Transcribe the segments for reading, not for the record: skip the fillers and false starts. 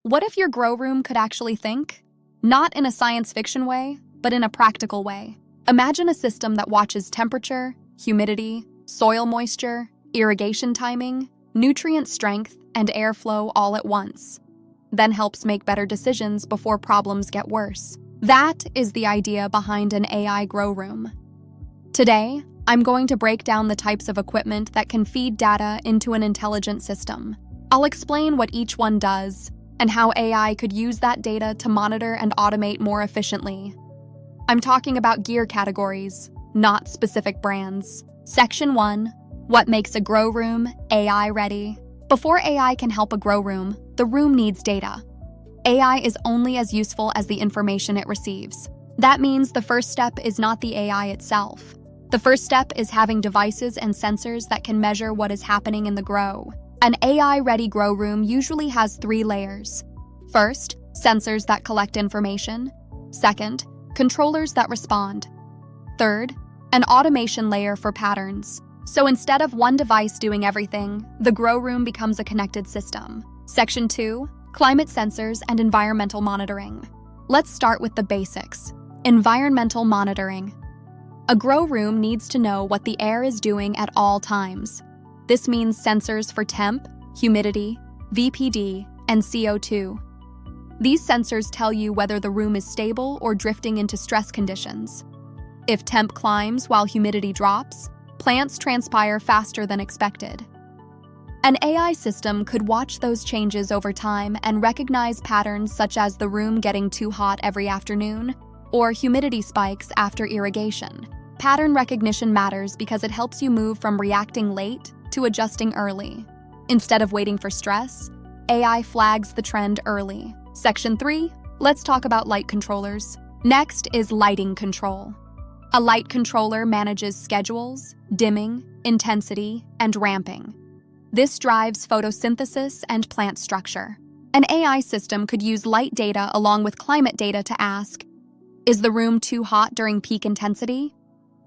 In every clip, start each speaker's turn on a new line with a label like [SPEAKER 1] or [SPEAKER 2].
[SPEAKER 1] What if your grow room could actually think? Not in a science fiction way, but in a practical way. Imagine a system that watches temperature, humidity, soil moisture, irrigation timing, nutrient strength, and airflow all at once. Then helps make better decisions before problems get worse. That is the idea behind an AI grow room. Today, I'm going to break down the types of equipment that can feed data into an intelligent system. I'll explain what each one does and how AI could use that data to monitor and automate more efficiently. I'm talking about gear categories, not specific brands. Section 1. What makes a grow room AI ready? Before AI can help a grow room, the room needs data. AI is only as useful as the information it receives. That means the first step is not the AI itself. The first step is having devices and sensors that can measure what is happening in the grow. An AI-ready grow room usually has 3 layers. First, sensors that collect information. Second, controllers that respond. Third, an automation layer for patterns. So instead of one device doing everything, the grow room becomes a connected system. Section 2, climate sensors and environmental monitoring. Let's start with the basics. Environmental monitoring. A grow room needs to know what the air is doing at all times. This means sensors for temp, humidity, VPD, and CO2. These sensors tell you whether the room is stable or drifting into stress conditions. If temp climbs while humidity drops, plants transpire faster than expected. An AI system could watch those changes over time and recognize patterns such as the room getting too hot every afternoon or humidity spikes after irrigation. Pattern recognition matters because it helps you move from reacting late to adjusting early. Instead of waiting for stress, AI flags the trend early. Section 3, let's talk about light controllers. Next is lighting control. A light controller manages schedules, dimming, intensity, and ramping. This drives photosynthesis and plant structure. An AI system could use light data along with climate data to ask, is the room too hot during peak intensity?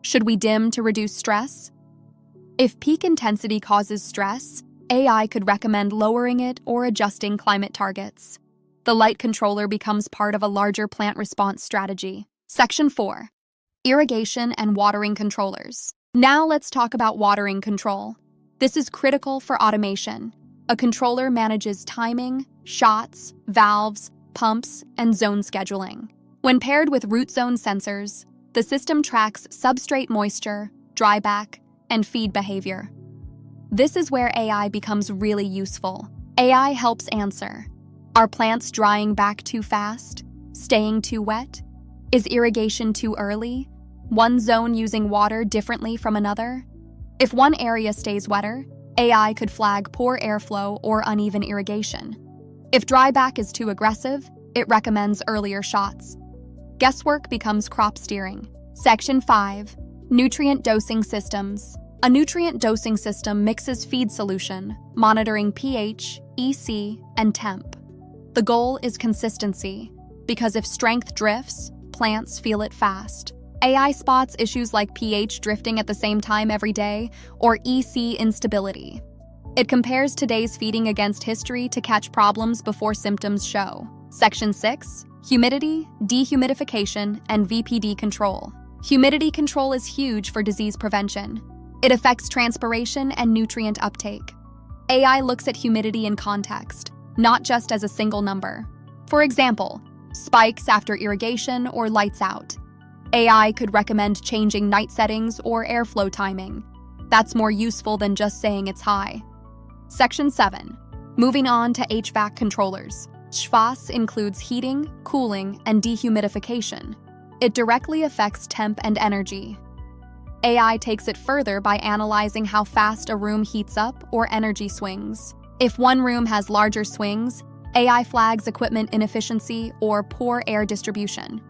[SPEAKER 1] Should we dim to reduce stress? If peak intensity causes stress, AI could recommend lowering it or adjusting climate targets. The light controller becomes part of a larger plant response strategy. Section 4. Irrigation and watering controllers. Now let's talk about watering control. This is critical for automation. A controller manages timing, shots, valves, pumps, and zone scheduling. When paired with root zone sensors, the system tracks substrate moisture, dryback, and feed behavior. This is where AI becomes really useful. AI helps answer. Are plants drying back too fast? Staying too wet? Is irrigation too early? One zone using water differently from another? If one area stays wetter, AI could flag poor airflow or uneven irrigation. If dryback is too aggressive, it recommends earlier shots. Guesswork becomes crop steering. Section 5. Nutrient dosing systems. A nutrient dosing system mixes feed solution, monitoring pH, EC, and temp. The goal is consistency, because if strength drifts, plants feel it fast. AI spots issues like pH drifting at the same time every day or EC instability. It compares today's feeding against history to catch problems before symptoms show. Section 6. Humidity, dehumidification, and VPD control. Humidity control is huge for disease prevention. It affects transpiration and nutrient uptake. AI looks at humidity in context, not just as a single number. For example, spikes after irrigation or lights out. AI could recommend changing night settings or airflow timing. That's more useful than just saying it's high. Section 7. Moving on to HVAC controllers. HVAC includes heating, cooling, and dehumidification. It directly affects temp and energy. AI takes it further by analyzing how fast a room heats up or energy swings. If one room has larger swings, AI flags equipment inefficiency or poor air distribution.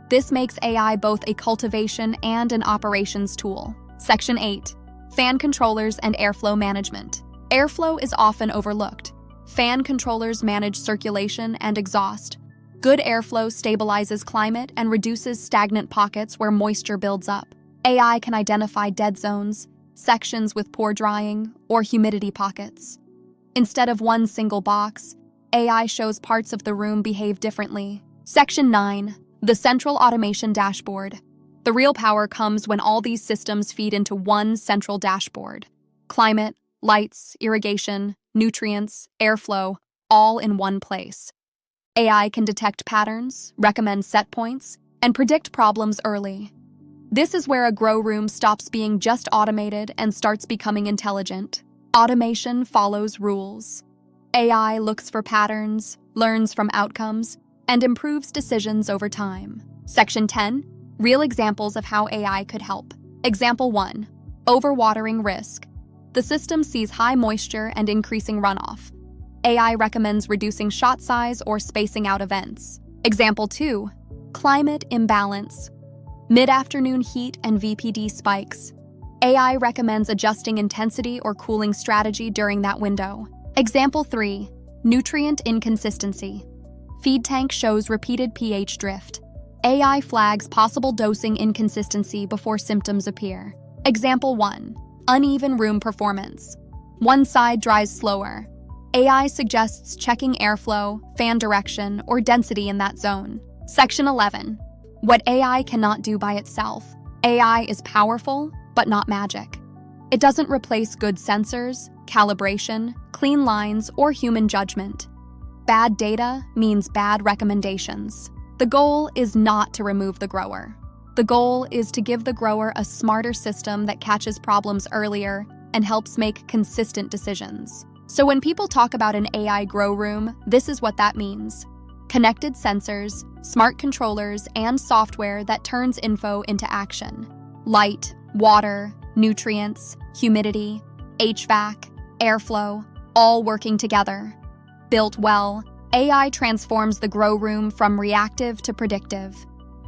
[SPEAKER 1] This makes AI both a cultivation and an operations tool. Section 8. Fan controllers and airflow management. Airflow is often overlooked. Fan controllers manage circulation and exhaust. Good airflow stabilizes climate and reduces stagnant pockets where moisture builds up. AI can identify dead zones, sections with poor drying, or humidity pockets. Instead of one single box, AI shows parts of the room behave differently. Section 9. The Central Automation Dashboard. The real power comes when all these systems feed into one central dashboard. Climate, lights, irrigation, nutrients, airflow, all in one place. AI can detect patterns, recommend set points, and predict problems early. This is where a grow room stops being just automated and starts becoming intelligent. Automation follows rules. AI looks for patterns, learns from outcomes, and improves decisions over time. Section 10. Real examples of how AI could help. Example 1. Overwatering risk. The system sees high moisture and increasing runoff. AI recommends reducing shot size or spacing out events. Example 2. Climate imbalance. Mid-afternoon heat and VPD spikes. AI recommends adjusting intensity or cooling strategy during that window. Example 3. Nutrient inconsistency. Feed tank shows repeated pH drift. AI flags possible dosing inconsistency before symptoms appear. Example 1. Uneven room performance. One side dries slower. AI suggests checking airflow, fan direction, or density in that zone. Section 11. What AI cannot do by itself. AI is powerful, but not magic. It doesn't replace good sensors, calibration, clean lines, or human judgment. Bad data means bad recommendations. The goal is not to remove the grower. The goal is to give the grower a smarter system that catches problems earlier and helps make consistent decisions. So when people talk about an AI grow room, this is what that means. Connected sensors, smart controllers, and software that turns info into action. Light, water, nutrients, humidity, HVAC, airflow, all working together. Built well, AI transforms the grow room from reactive to predictive.